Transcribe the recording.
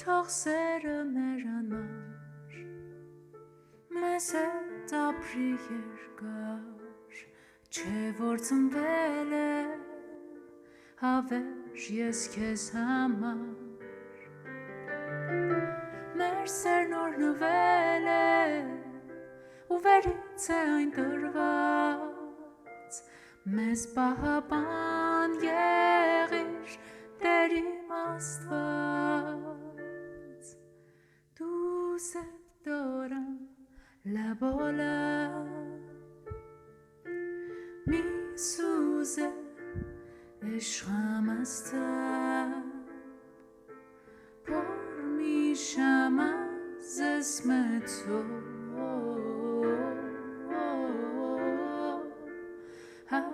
թող սերը մեր անմար մեզ հետ ապրի երկար չէ որ ծնվել եմ հավերժ ես քեզ համար մեր սերն օրհնվել է ու վերից է այն տրված մեզ պահապան եղիր Տեր իմ Աստված դու սեդորա լա բոլա մի սուզե Eşhamasta por mi şamaz esmeto har